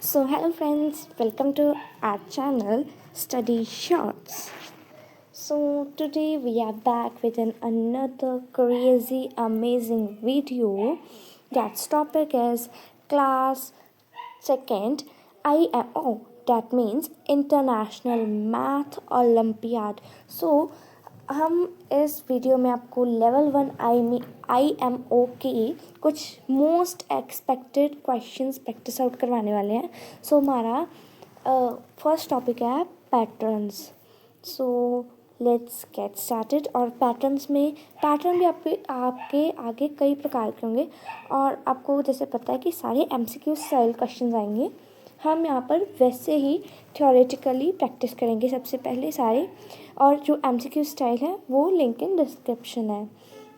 So, hello friends, welcome to our channel Study Shorts. So, today we are back with another crazy, amazing video. That's topic is class second IMO. That means International Math Olympiad. So, हम इस video में आपको level 1 IMO के कुछ most expected questions practice out करवाने वाले हैं. सो हमारा फर्स्ट टॉपिक है patterns. So let's get started. और पैटर्न्स में पैटर्न भी आपके आगे कई प्रकार के होंगे और आपको जैसे पता है कि सारे MCQ स्टाइल क्वेश्चंस आएंगे. हम यहाँ पर वैसे ही थ्योरेटिकली प्रैक्टिस करेंगे सबसे पहले सारे, और जो MCQ स्टाइल है वो लिंक इन डिस्क्रिप्शन है.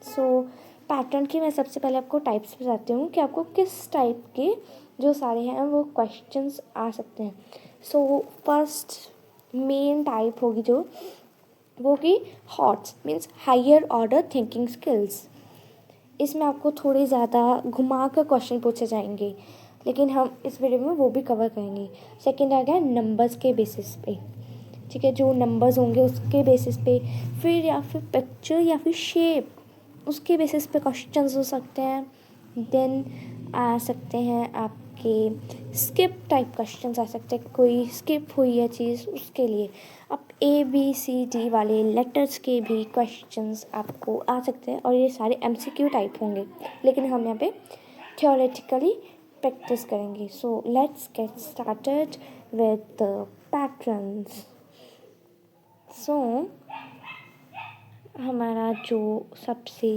सो पैटर्न की मैं सबसे पहले आपको टाइप्स बताती हूँ कि आपको किस टाइप के जो सारे हैं वो क्वेश्चंस आ सकते हैं. सो फर्स्ट मेन टाइप होगी जो वो कि HOTS means higher order thinking skills. इसमें आपको थोड़े ज़्यादा घुमा कर क्वेश्चन पूछे जाएंगे, लेकिन हम इस वीडियो में वो भी कवर करेंगे. सेकंड आ गया नंबर्स के बेसिस पे. ठीक है, जो नंबर्स होंगे उसके बेसिस पे, फिर या फिर पिक्चर या फिर शेप, उसके बेसिस पे क्वेश्चंस हो सकते हैं. देन आ सकते हैं आपके स्किप टाइप क्वेश्चंस आ सकते हैं. कोई स्किप हुई है चीज़ उसके लिए अब ABCD वाले लेटर्स के भी क्वेश्चंस आपको आ सकते हैं, और ये सारे MCQ टाइप होंगे, लेकिन हम यहाँ पे थ्योरेटिकली प्रैक्टिस करेंगे. So let's get started with the patterns. So हमारा जो सबसे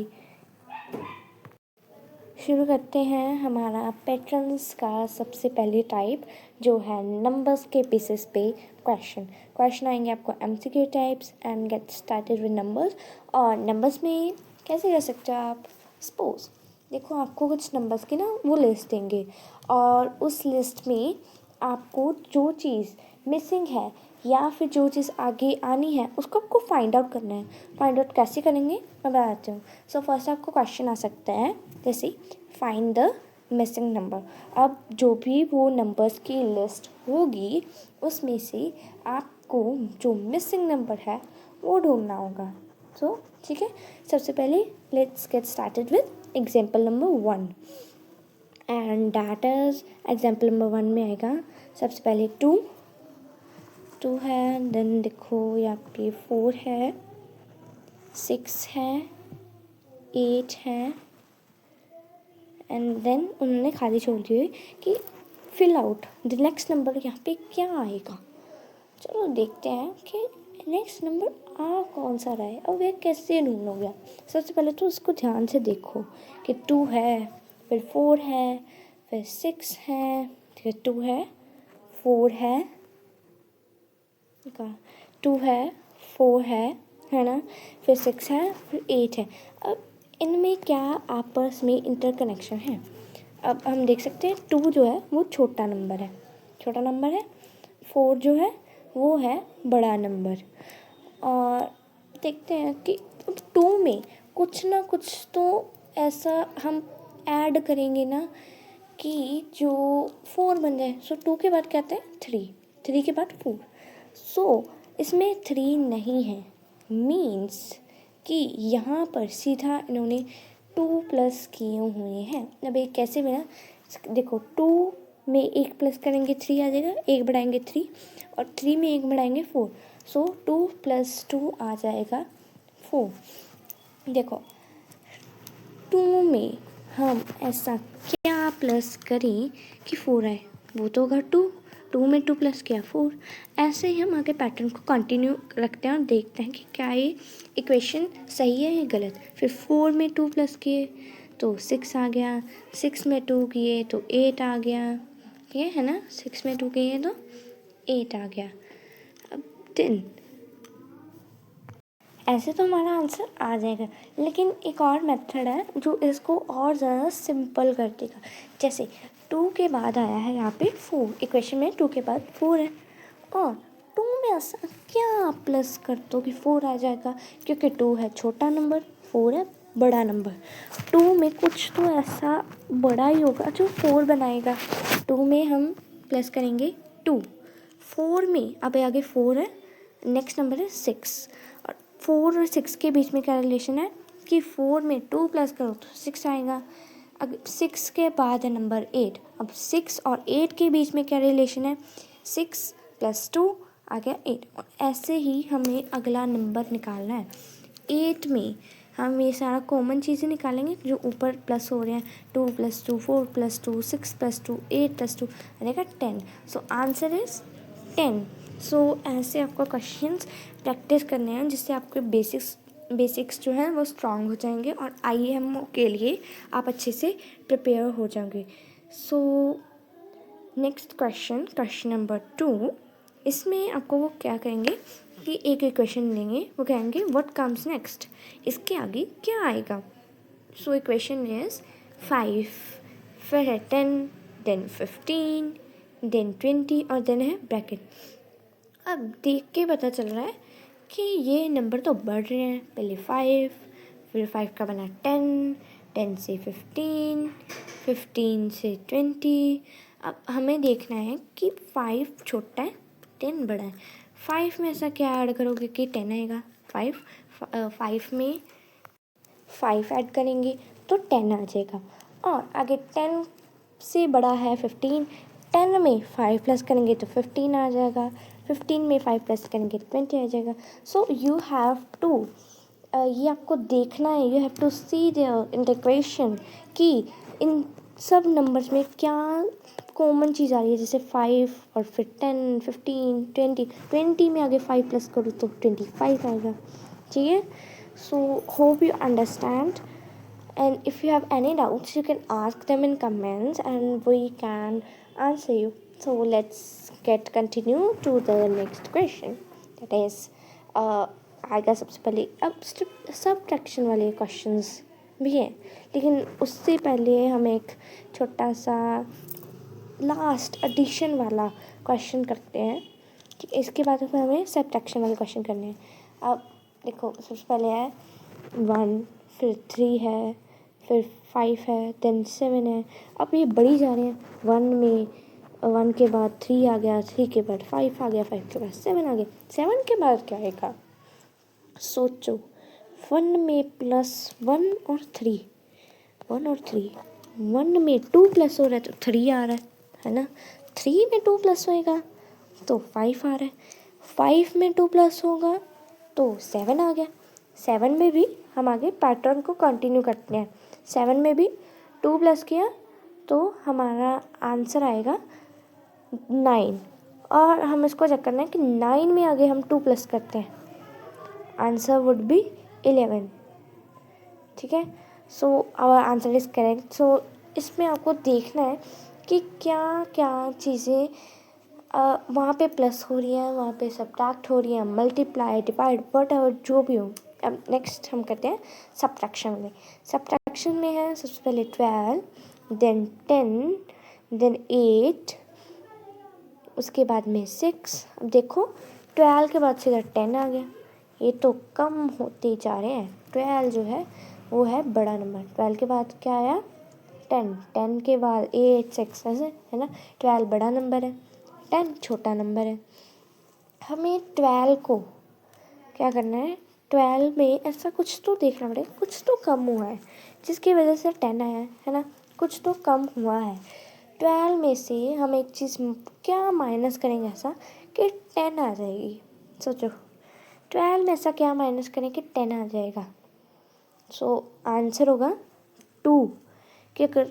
शुरू करते हैं हमारा पैटर्न्स का सबसे पहले टाइप जो है नंबर्स के बेसिस पे क्वेश्चन आएंगे आपको MCQ types. And gate started with numbers. और नंबर्स में कैसे कर सकते हो आप. सपोज देखो, आपको कुछ नंबर्स की ना वो लिस्ट देंगे, और उस लिस्ट में आपको जो चीज़ मिसिंग है या फिर जो चीज़ आगे आनी है उसको आपको फाइंड आउट करना है. फाइंड आउट कैसे करेंगे मैं बताती हूँ. सो फर्स्ट आपको क्वेश्चन आ सकता है जैसे फाइंड द मिसिंग नंबर. अब जो भी वो नंबर्स की लिस्ट होगी उसमें से आपको जो मिसिंग नंबर है वो ढूंढना होगा. सो ठीक है, सबसे पहले let's get started with example number 1. And that is example number 1 में आएगा सबसे पहले 2 है. देन देखो यहाँ पे 4 है, 6 है, 8 है. एंड देन उन्होंने खाली छोड़ दिए कि fill out the next number. यहाँ पे क्या आएगा, चलो देखते हैं कि नेक्स्ट नंबर आ कौन सा रहा है और वह कैसे ढूंढोगे. सबसे पहले तो उसको ध्यान से देखो कि 2 है, फिर 4 है, फिर 6 है, फिर 2 है, 4 है, 2 है, 4 है ना, फिर 6 है, फिर 8 है. अब इनमें क्या आपस में इंटरकनेक्शन है. अब हम देख सकते हैं 2 जो है वो छोटा नंबर है, 4 जो है वो है बड़ा नंबर. और देखते हैं कि 2 में कुछ ना कुछ तो ऐसा हम ऐड करेंगे ना कि जो 4 बन जाए. सो 2 के बाद क्या आता है 3 के बाद 4. सो इसमें 3 नहीं है, मीन्स कि यहाँ पर सीधा इन्होंने 2 प्लस किए हुए हैं. अब ये कैसे बना, देखो 2 में 1 प्लस करेंगे 3 आ जाएगा, 1 बढ़ाएंगे 3, और 3 में 1 बढ़ाएंगे 4. सो 2 + 2 आ जाएगा 4. देखो 2 में हम ऐसा क्या प्लस करें कि 4 आए, वो तो होगा 2 में 2 प्लस किया 4. ऐसे ही हम आगे पैटर्न को कंटिन्यू रखते हैं और देखते हैं कि क्या ये इक्वेशन सही है या गलत. फिर 4 में 2 प्लस किए तो 6 आ गया, 6 में 2 किए तो 8 आ गया. ये है ना, 6 में 2 किए तो 8 आ गया. अब 10. ऐसे तो हमारा आंसर आ जाएगा, लेकिन एक और मेथड है जो इसको और ज़्यादा सिंपल कर देगा. जैसे 2 के बाद आया है यहाँ पे 4, इक्वेशन में 2 के बाद 4 है, और 2 में ऐसा क्या प्लस कर दो कि 4 आ जाएगा, क्योंकि 2 है छोटा नंबर, 4 है बड़ा नंबर. 2 में कुछ तो ऐसा बड़ा ही होगा जो 4 बनाएगा. 2 में हम प्लस करेंगे 2। 4 में अब आगे 4 है, नेक्स्ट नंबर है 6 और 4 और 6 के बीच में क्या रिलेशन है कि 4 में 2 प्लस करो तो 6 आएगा। अब 6 के बाद है नंबर 8। अब 6 और 8 के बीच में क्या रिलेशन है, 6 + 2 आ गया 8। और ऐसे ही हमें अगला नंबर निकालना है। 8 में हम ये सारा कॉमन चीज़ें निकालेंगे जो ऊपर प्लस हो रहे हैं, 2 + 2 4 + 2 6 + 2 8 + 2 रहेगा 10। So answer is 10। सो ऐसे आपको क्वेश्चंस प्रैक्टिस करने हैं जिससे आपके बेसिक्स जो हैं वो स्ट्रांग हो जाएंगे और IIM के लिए आप अच्छे से प्रिपेयर हो जाएंगे। सो नेक्स्ट क्वेश्चन नंबर 2, इसमें आपको वो क्या करेंगे कि एक क्वेश्चन देंगे, वो कहेंगे व्हाट कम्स नेक्स्ट, इसके आगे क्या आएगा। सो इक्वेशन इज 5, फिर है 10, देन 15, देन 20 और देन है ब्रैकेट। अब देख के पता चल रहा है कि ये नंबर तो बढ़ रहे हैं। पहले 5, फिर 5 का बना 10, 10 से 15, 15 से 20। अब हमें देखना है कि 5 छोटा है 10 बड़ा है। 5 में ऐसा क्या ऐड करोगे कि 10 आएगा। 5 में 5 ऐड करेंगे तो 10 आ जाएगा। और आगे 10 से बड़ा है 15, 10 में 5 प्लस करेंगे तो 15 आ जाएगा। 15 में 5 प्लस करेंगे तो 20 आ जाएगा। सो यू हैव टू ये आपको देखना है, you have to see the integration कि इन सब नंबर्स में क्या कॉमन चीज़ आ रही है। जैसे 5 और फिर 10, 15, 20 में आगे 5 प्लस करो तो 25 आएगा। ठीक है। So hope you understand, and if you have any doubts you can ask them in comments and we can answer you. So let's get continue to the next question, that is आएगा सबसे पहले। अब subtraction वाले questions भी हैं, लेकिन उससे पहले हम एक छोटा सा लास्ट एडिशन वाला क्वेश्चन करते हैं कि इसके बाद फिर हमें सब्ट्रैक्शन वाले क्वेश्चन करने हैं। अब देखो सबसे पहले है 1, फिर 3 है, फिर 5 है, देन 7 है। अब ये बढ़ी जा रहे हैं। 1 में 1 के बाद 3 आ गया, 3 के बाद 5 आ गया, 5 के बाद 7 आ गया। 7 के बाद क्या आएगा सोचो। 1 में +1 और 3, 1 और 3, 1 में 2 प्लस हो रहा है तो 3 आ रहा है ना। 3 में 2 प्लस होएगा तो 5 आ रहा है। 5 में 2 प्लस होगा तो 7 आ गया। 7 में भी हम आगे पैटर्न को कंटिन्यू करते हैं। 7 में भी 2 प्लस किया तो हमारा आंसर आएगा 9। और हम इसको चेक करना है कि 9 में आगे हम 2 प्लस करते हैं, आंसर वुड बी 11। ठीक है। So our answer is correct. So इसमें आपको देखना है कि क्या क्या चीज़ें वहाँ पे प्लस हो रही हैं, वहाँ पे सब्ट्रैक्ट हो रही हैं, मल्टीप्लाई, डिवाइड, व्हाटएवर जो भी हो। अब नेक्स्ट हम करते हैं सब्ट्रैक्शन में। सब्ट्रैक्शन में है सबसे पहले 12, देन 10, देन 8, उसके बाद में 6। अब देखो 12 के बाद सीधा 10 आ गया। ये तो कम होते जा रहे हैं। 12 जो है वो है बड़ा नंबर। 12 के बाद क्या आया 10, 10 के बाद 8, 6 ऐसे है ना। 12 बड़ा नंबर है, 10 छोटा नंबर है। हमें 12 को क्या करना है, 12 में ऐसा कुछ तो देखना पड़ेगा, कुछ तो कम हुआ है जिसकी वजह से 10 आया है ना। कुछ तो कम हुआ है। 12 में से हम एक चीज़ क्या माइनस करेंगे ऐसा कि 10 आ जाएगी। सोचो 12 में ऐसा क्या माइनस करें कि 10 आ जाएगा। सो आंसर होगा 2। कि अगर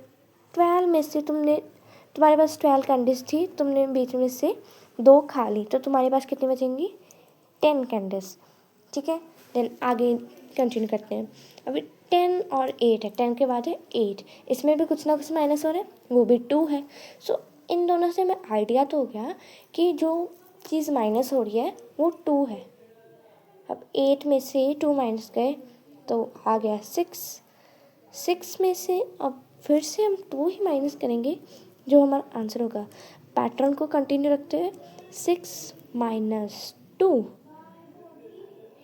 12 में से तुम्हारे पास 12 कैंडीज थी, तुमने बीच में से 2 खा ली तो तुम्हारे पास कितनी बचेंगी 10 कैंडीज। ठीक है। देन आगे कंटिन्यू करते हैं। अभी 10 और 8 है, 10 के बाद है 8, इसमें भी कुछ ना कुछ माइनस हो रहा है, वो भी 2 है। सो इन दोनों से हमें आइडिया तो हो गया कि जो चीज़ माइनस हो रही है वो 2 है। अब 8 में से 2 माइनस गए तो आ गया 6। 6 में से अब फिर से हम 2 ही माइनस करेंगे जो हमारा आंसर होगा। पैटर्न को कंटिन्यू रखते हुए 6 - 2,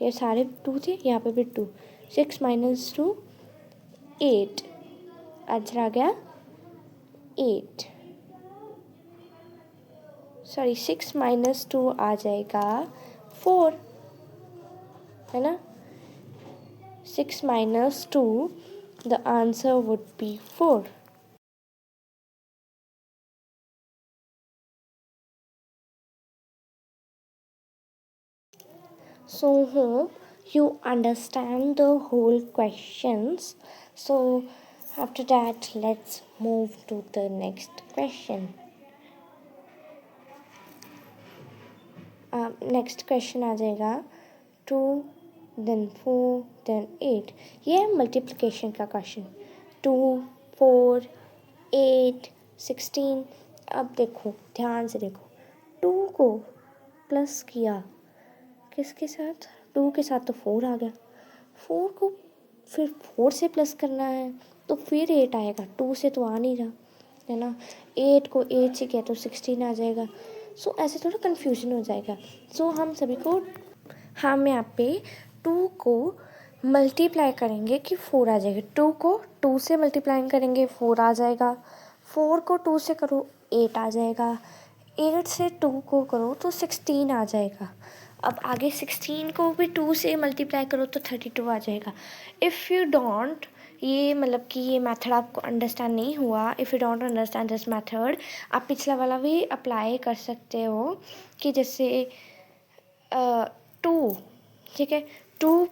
ये सारे 2 थे, यहाँ पे भी 2, 6 - 2 8, आंसर आ गया 8। सॉरी 6 - 2 आ जाएगा 4, है ना। 6 - 2, the answer would B 4. So hope you understand the whole questions. So after that, let's move to the next question. Next question आ जाएगा 2 देन 4 देन 8. ये है मल्टीप्लिकेशन का क्वेश्चन. 2 4 8 16. अब देखो, ध्यान से देखो, 2 को प्लस किया किसके साथ, 2 के साथ तो 4 आ गया. 4 को फिर 4 से प्लस करना है तो फिर 8 आएगा. 2 से तो आ नहीं रहा, है ना. 8 को 8 से किया तो 16 आ जाएगा. सो ऐसे थोड़ा कन्फ्यूजन हो जाएगा. सो हम यहाँ पे 2 को मल्टीप्लाई करेंगे कि 4 आ जाएगा. 2 को 2 से मल्टीप्लाई करेंगे 4 आ जाएगा. 4 को 2 से करो 8 आ जाएगा. 8 से 2 को करो तो 16 आ जाएगा. अब आगे 16 को भी 2 से मल्टीप्लाई करो तो 32 आ जाएगा. इफ़ यू डोंट, ये मतलब कि ये मेथड आपको अंडरस्टैंड नहीं हुआ, if you don't understand this method, आप पिछला वाला भी अप्लाई कर सकते हो कि जैसे 2, ठीक है, 2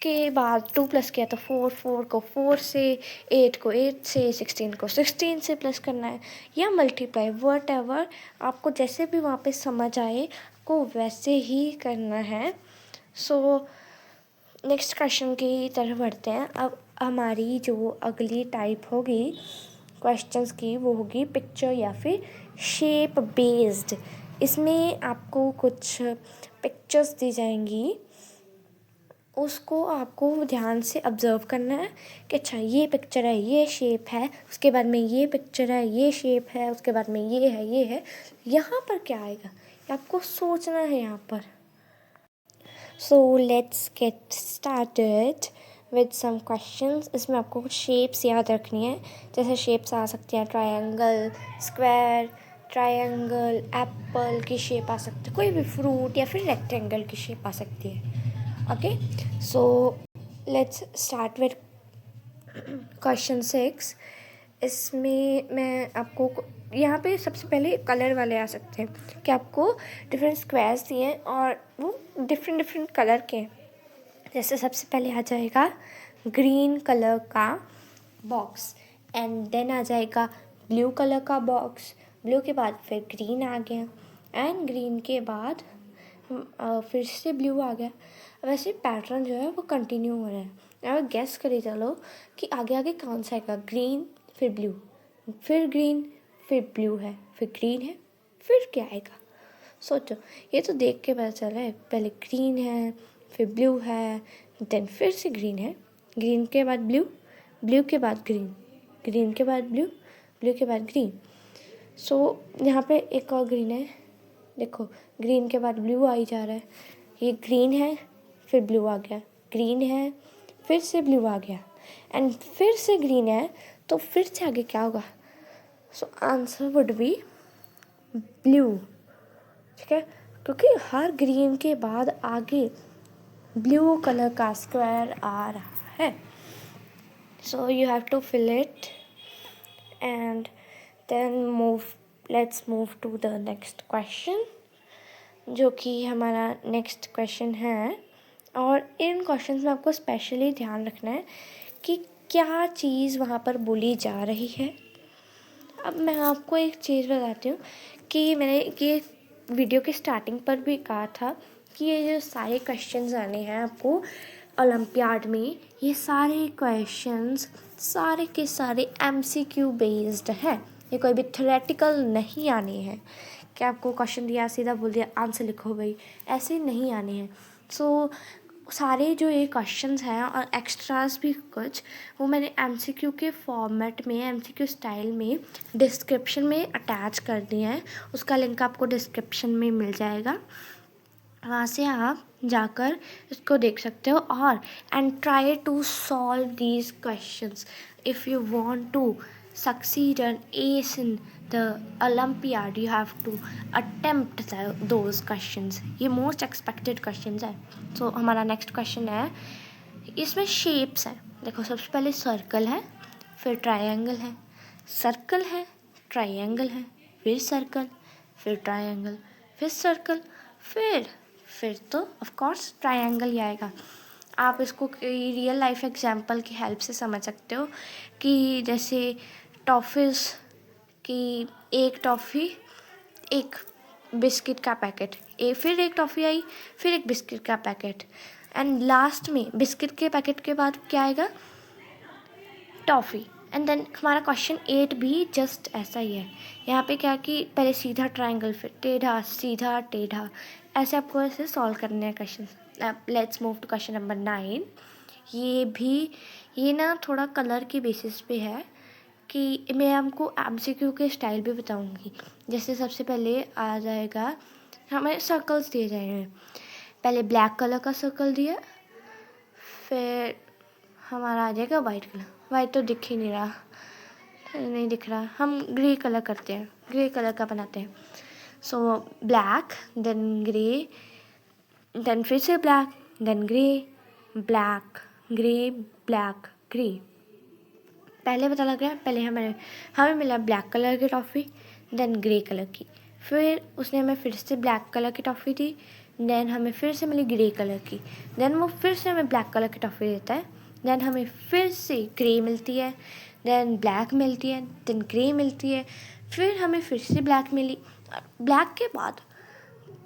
के बाद 2 प्लस किया तो 4, 4 को 4 से, 8 को 8 से, 16 को 16 से प्लस करना है या मल्टीप्लाई, वट एवर आपको जैसे भी वहाँ पे समझ आए को वैसे ही करना है. सो नेक्स्ट क्वेश्चन की तरफ बढ़ते हैं. अब हमारी जो अगली टाइप होगी क्वेश्चंस की वो होगी पिक्चर या फिर शेप बेस्ड. इसमें आपको कुछ पिक्चर्स दी जाएंगी, उसको आपको ध्यान से ऑब्ज़र्व करना है कि अच्छा ये पिक्चर है, ये शेप है, उसके बाद में ये पिक्चर है, ये शेप है, उसके बाद में ये है, ये है, यहाँ पर क्या आएगा ये आपको सोचना है यहाँ पर. So let's get started with some questions. इसमें आपको कुछ शेप्स याद रखनी है. जैसे शेप्स आ सकती हैं ट्रायंगल, स्क्वायर, ट्रायंगल, एप्पल की शेप आ सकती है, कोई भी फ्रूट, या फिर रेक्टेंगल की शेप आ सकती है. Okay, so let's start with question 6. इसमें मैं आपको यहाँ पे सबसे पहले कलर वाले आ सकते हैं कि आपको डिफरेंट स्क्वायर्स दिए हैं और वो डिफरेंट कलर के हैं. जैसे सबसे पहले आ जाएगा ग्रीन कलर का बॉक्स, एंड देन आ जाएगा ब्लू कलर का बॉक्स. ब्लू के बाद फिर ग्रीन आ गया, एंड ग्रीन के बाद फिर से ब्लू आ गया. वैसे पैटर्न जो है वो कंटिन्यू हो रहा है. अब गेस करिए चलो कि आगे आगे कौन सा आएगा. ग्रीन, फिर ब्लू, फिर ग्रीन, फिर ब्लू है, फिर ग्रीन है, फिर क्या आएगा. सोचो, ये तो देख के पता चल रहा है. पहले ग्रीन है, फिर ब्लू है, देन फिर से ग्रीन है, ग्रीन के बाद ब्लू, ब्लू के बाद ग्रीन, ग्रीन के बाद ब्लू, ब्लू के बाद ग्रीन. सो यहाँ पे एक और ग्रीन है. देखो, ग्रीन के बाद ब्लू आ ही जा रहा है. ये ग्रीन है, फिर ब्लू आ गया, ग्रीन है, फिर से ब्लू आ गया, एंड फिर से ग्रीन है, तो फिर से आगे क्या होगा. So answer would be blue. ठीक है, क्योंकि हर ग्रीन के बाद आगे ब्लू कलर का स्क्वायर आ रहा है. So you have to fill it and then let's move to the next question, जो कि हमारा नेक्स्ट क्वेश्चन है. और इन क्वेश्चंस में आपको स्पेशली ध्यान रखना है कि क्या चीज़ वहाँ पर बोली जा रही है. अब मैं आपको एक चीज़ बताती हूँ कि मैंने ये वीडियो के स्टार्टिंग पर भी कहा था कि ये जो सारे क्वेश्चंस आने हैं आपको ओलंपियाड में, ये सारे क्वेश्चंस सारे के सारे MCQ बेस्ड है. ये कोई भी थ्योरेटिकल नहीं आने हैं कि आपको क्वेश्चन दिया सीधा बोल दिया आंसर लिखो भाई, ऐसे नहीं आने हैं. सो सारे जो ये क्वेश्चंस हैं और एक्स्ट्रास भी कुछ, वो मैंने MCQ के फॉर्मेट में, MCQ स्टाइल में डिस्क्रिप्शन में अटैच कर दिए हैं. उसका लिंक आपको डिस्क्रिप्शन में मिल जाएगा, वहाँ से आप जाकर इसको देख सकते हो. और and try to solve these questions if you want to succeed and ace in the Olympiad you have to attempt those questions. ये most expected questions है. So हमारा next question है, इसमें shapes है. देखो सबसे पहले circle है, फिर triangle है, circle है, triangle है, फिर circle, फिर triangle, फिर circle, फिर तो ऑफ कोर्स ट्रायंगल ही आएगा. आप इसको रियल लाइफ एग्जांपल की हेल्प से समझ सकते हो कि जैसे टॉफ़ीज़ की एक टॉफ़ी, एक बिस्किट का पैकेट, फिर एक टॉफ़ी आई, फिर एक बिस्किट का पैकेट, एंड लास्ट में बिस्किट के पैकेट के बाद क्या आएगा, टॉफ़ी. एंड देन हमारा क्वेश्चन 8 भी जस्ट ऐसा ही है. यहाँ पे क्या कि पहले सीधा ट्रायंगल, फिर टेढ़ा, सीधा, टेढ़ा, ऐसे आपको ऐसे सॉल्व करने हैं question. Let's move to question number 9. ये ना थोड़ा कलर के बेसिस पे है कि मैं आपको एमसीक्यू के स्टाइल भी बताऊंगी. जैसे सबसे पहले आ जाएगा, हमें सर्कल्स दिए जाएंगे. पहले ब्लैक कलर का सर्कल दिया, फिर हमारा आ जाएगा वाइट कलर. वाइट तो दिख ही नहीं रहा, नहीं दिख रहा, हम ग्रे कलर करते हैं, ग्रे कलर का बनाते हैं. So black, then grey, then फिर से black, then grey, black, grey, black, grey. पहले पता लग गया, पहले हमें मिला ब्लैक कलर की टॉफ़ी, देन ग्रे कलर की, फिर उसने हमें फिर से ब्लैक कलर की टॉफ़ी दी, देन हमें फिर से मिली ग्रे कलर की, देन वो फिर से हमें ब्लैक कलर की टॉफ़ी देता है, देन हमें फिर से ग्रे मिलती है, देन ब्लैक मिलती है, देन ग्रे मिलती है, फिर हमें फिर से ब्लैक मिली. ब्लैक के बाद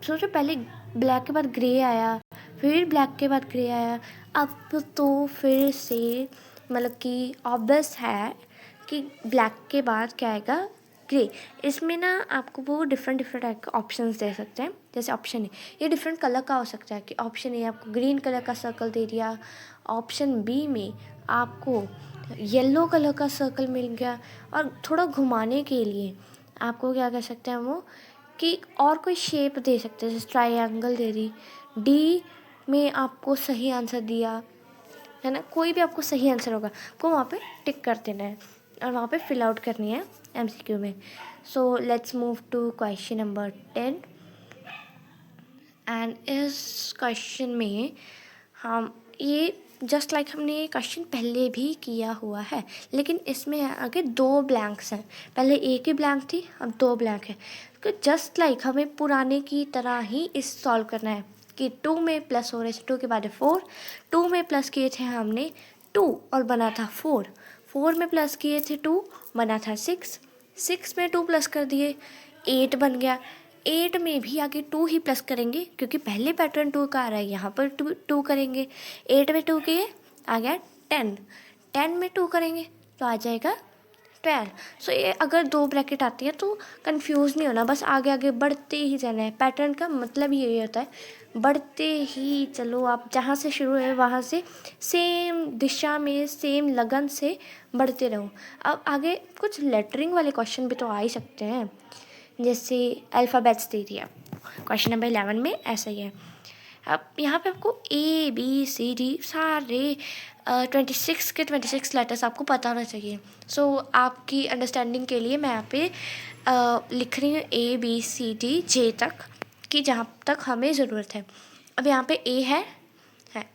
सोचो, पहले ब्लैक के बाद ग्रे आया, फिर ब्लैक के बाद ग्रे आया. अब तो फिर से मतलब कि ऑब्वियस है कि ब्लैक के बाद क्या आएगा, ग्रे. इसमें ना आपको वो डिफरेंट टाइप के ऑप्शंस दे सकते हैं. जैसे ऑप्शन ए, ये डिफरेंट कलर का हो सकता है कि ऑप्शन ए आपको ग्रीन कलर का सर्कल दे दिया, ऑप्शन बी में आपको येलो कलर का सर्कल मिल गया, और थोड़ा घुमाने के लिए आपको क्या कर सकते हैं वो कि और कोई शेप दे सकते हैं. जैसे ट्रायंगल दे दी, डी में आपको सही आंसर दिया है ना, कोई भी आपको सही आंसर होगा को वहाँ पे टिक कर देना है और वहाँ पे फिल आउट करनी है एमसीक्यू में. So let's move to question number 10. And इस क्वेश्चन में हम ये जस्ट लाइक हमने ये क्वेश्चन पहले भी किया हुआ है, लेकिन इसमें आगे 2 ब्लैंक्स हैं. पहले एक ही ब्लैंक थी, अब 2 ब्लैंक है. तो जस्ट लाइक हमें पुराने की तरह ही इस सॉल्व करना है कि 2 में प्लस हो रहे थे, 2 के बाद 4, 2 में प्लस किए थे हमने 2 और बना था 4, 4 में प्लस किए थे 2 बना था 6, 6 में 2 प्लस कर दिए 8 बन गया. 8 में भी आगे 2 ही प्लस करेंगे क्योंकि पहले पैटर्न 2 का आ रहा है, यहाँ पर 2 करेंगे. 8 में 2 किए आ गया 10, 10 में 2 करेंगे तो आ जाएगा 12. सो ये अगर 2 ब्रैकेट आती है तो कंफ्यूज नहीं होना, बस आगे आगे बढ़ते ही जाना है. पैटर्न का मतलब यही होता है, बढ़ते ही चलो. आप जहाँ से शुरू है वहाँ से सेम दिशा में सेम लगन से बढ़ते रहो. अब आगे कुछ लेटरिंग वाले क्वेश्चन भी तो आ ही सकते हैं, जैसे अल्फ़ाबेट्स दे दिया. क्वेश्चन नंबर 11 में ऐसा ही है. अब यहाँ पे आपको ABCD सारे 26 के 26 लेटर्स आपको पता होना चाहिए. सो आपकी अंडरस्टैंडिंग के लिए मैं यहाँ पे लिख रही हूँ ABCD J तक कि जहाँ तक हमें ज़रूरत है. अब यहाँ पे A है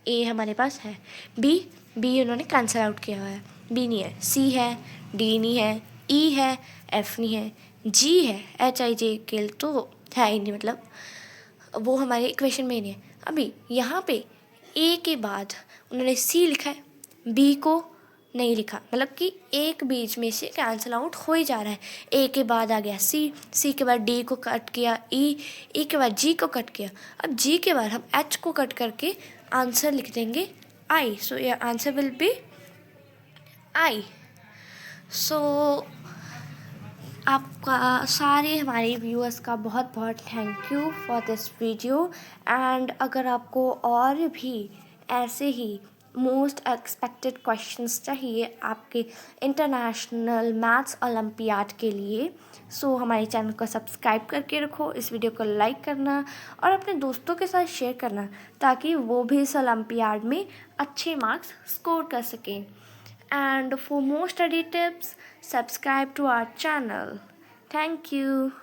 A हमारे पास है, B उन्होंने कैंसिल आउट किया हुआ है, B नहीं है. C है, D नहीं है, E है, F नहीं है, G है, HIJK तो है ही नहीं, मतलब वो हमारे इक्वेशन में नहीं है. अभी यहाँ पे A के बाद उन्होंने C लिखा है, B को नहीं लिखा, मतलब कि एक बीच में से कैंसिल आउट हो ही जा रहा है. A के बाद आ गया C के बाद D को कट किया, E के बाद G को कट किया. अब G के बाद हम H को कट करके आंसर लिख देंगे I. So your answer will be I. सो आपका सारे हमारे व्यूअर्स का बहुत बहुत thank you for this video. And अगर आपको और भी ऐसे ही मोस्ट एक्सपेक्टेड क्वेश्चंस चाहिए आपके इंटरनेशनल मैथ्स ओलंपियाड के लिए, सो हमारे चैनल को सब्सक्राइब करके रखो, इस वीडियो को लाइक करना और अपने दोस्तों के साथ शेयर करना ताकि वो भी इस ओलंपियाड में अच्छे मार्क्स स्कोर कर सकें. And for more study tips, subscribe to our channel. Thank you.